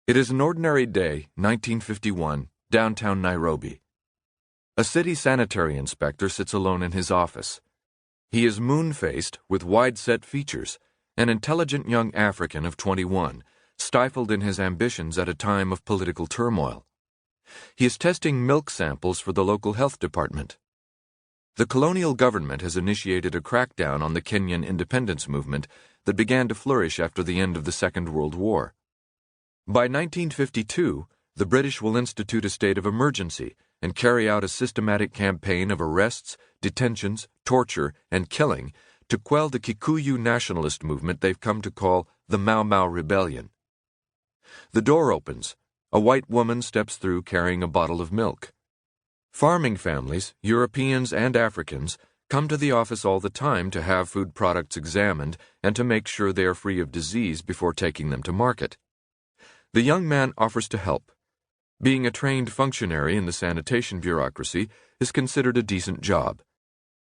It is an ordinary day, 1951, downtown Nairobi. A city sanitary inspector sits alone in his office. He is moon-faced, with wide-set features, an intelligent young African of 21, stifled in his ambitions at a time of political turmoil. He is testing milk samples for the local health department. The colonial government has initiated a crackdown on the Kenyan independence movement that began to flourish after the end of the Second World War. By 1952, the British will institute a state of emergency and carry out a systematic campaign of arrests, detentions, torture, and killing to quell the Kikuyu nationalist movement they've come to call the Mau Mau Rebellion. The door opens. A white woman steps through carrying a bottle of milk. Farming families, Europeans and Africans, come to the office all the time to have food products examined and to make sure they are free of disease before taking them to market. The young man offers to help. Being a trained functionary in the sanitation bureaucracy is considered a decent job.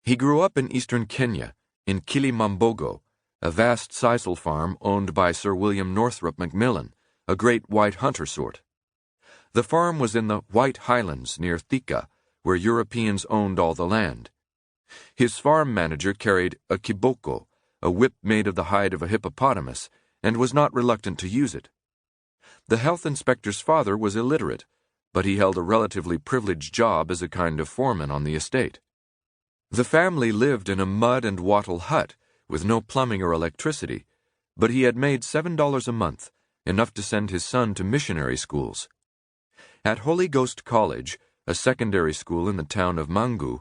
He grew up in eastern Kenya, in Kilimambogo, a vast sisal farm owned by Sir William Northrop Macmillan, a great white hunter sort. The farm was in the White Highlands near Thika, where Europeans owned all the land. His farm manager carried a kiboko, a whip made of the hide of a hippopotamus, and was not reluctant to use it. The health inspector's father was illiterate, but he held a relatively privileged job as a kind of foreman on the estate. The family lived in a mud and wattle hut with no plumbing or electricity, but he had made $7 a month, enough to send his son to missionary schools. At Holy Ghost College, a secondary school in the town of Mangu,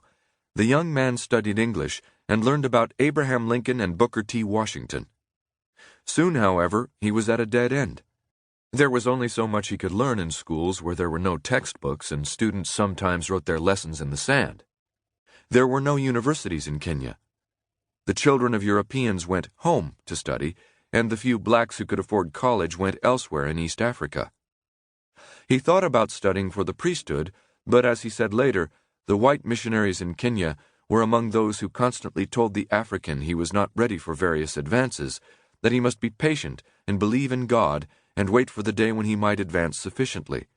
the young man studied English and learned about Abraham Lincoln and Booker T. Washington. Soon, however, he was at a dead end. There was only so much he could learn in schools where there were no textbooks and students sometimes wrote their lessons in the sand. There were no universities in Kenya. The children of Europeans went home to study, and the few blacks who could afford college went elsewhere in East Africa. He thought about studying for the priesthood, but as he said later, the white missionaries in Kenya were among those who constantly told the African he was not ready for various advances, that he must be patient and believe in God and wait for the day when he might advance sufficiently.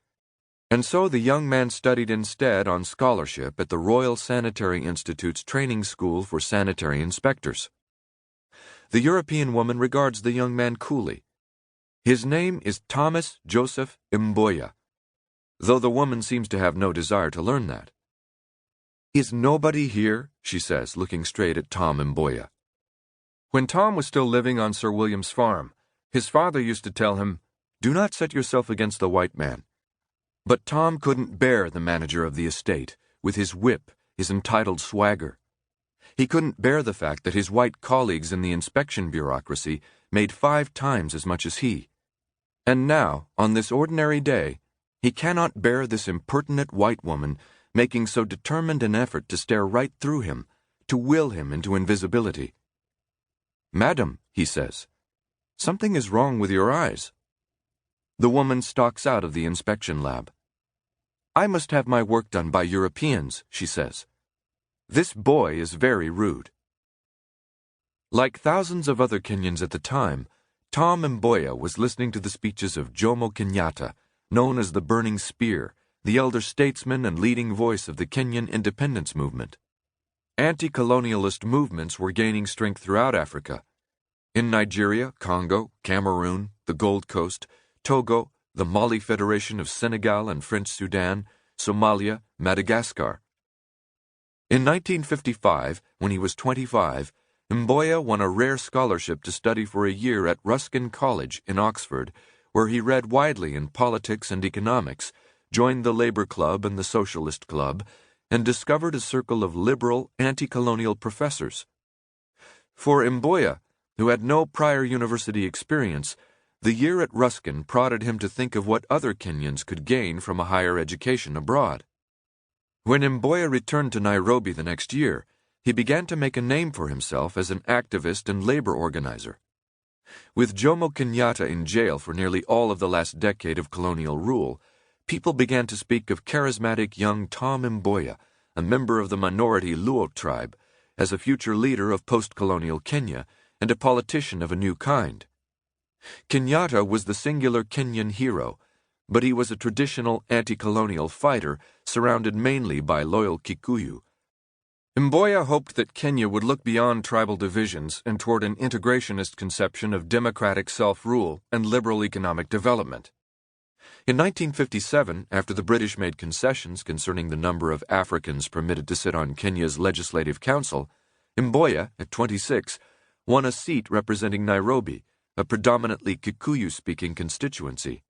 And so the young man studied instead on scholarship at the Royal Sanitary Institute's training school for sanitary inspectors. The European woman regards the young man coolly. His name is Thomas Joseph Mboya, though the woman seems to have no desire to learn that. "Is nobody here?" she says, looking straight at Tom Mboya. When Tom was still living on Sir William's farm, his father used to tell him, "Do not set yourself against the white man." But Tom couldn't bear the manager of the estate, with his whip, his entitled swagger. He couldn't bear the fact that his white colleagues in the inspection bureaucracy made 5 times as much as he. And now, on this ordinary day, he cannot bear this impertinent white woman making so determined an effort to stare right through him, to will him into invisibility. "Madam," he says, "something is wrong with your eyes." The woman stalks out of the inspection lab. "I must have my work done by Europeans," she says. "This boy is very rude." Like thousands of other Kenyans at the time, Tom Mboya was listening to the speeches of Jomo Kenyatta, known as the Burning Spear, the elder statesman and leading voice of the Kenyan independence movement. Anti-colonialist movements were gaining strength throughout Africa. In Nigeria, Congo, Cameroon, the Gold Coast, Togo, the Mali Federation of Senegal and French Sudan, Somalia, Madagascar. In 1955, when he was 25, Mboya won a rare scholarship to study for a year at Ruskin College in Oxford, where he read widely in politics and economics, joined the Labour Club and the Socialist Club, and discovered a circle of liberal, anti-colonial professors. For Mboya, who had no prior university experience, the year at Ruskin prodded him to think of what other Kenyans could gain from a higher education abroad. When Mboya returned to Nairobi the next year, he began to make a name for himself as an activist and labor organizer. With Jomo Kenyatta in jail for nearly all of the last decade of colonial rule, people began to speak of charismatic young Tom Mboya, a member of the minority Luo tribe, as a future leader of post-colonial Kenya and a politician of a new kind. Kenyatta was the singular Kenyan hero, but he was a traditional anti-colonial fighter surrounded mainly by loyal Kikuyu. Mboya hoped that Kenya would look beyond tribal divisions and toward an integrationist conception of democratic self-rule and liberal economic development. In 1957, after the British made concessions concerning the number of Africans permitted to sit on Kenya's Legislative Council, Mboya, at 26, won a seat representing Nairobi, a predominantly Kikuyu-speaking constituency.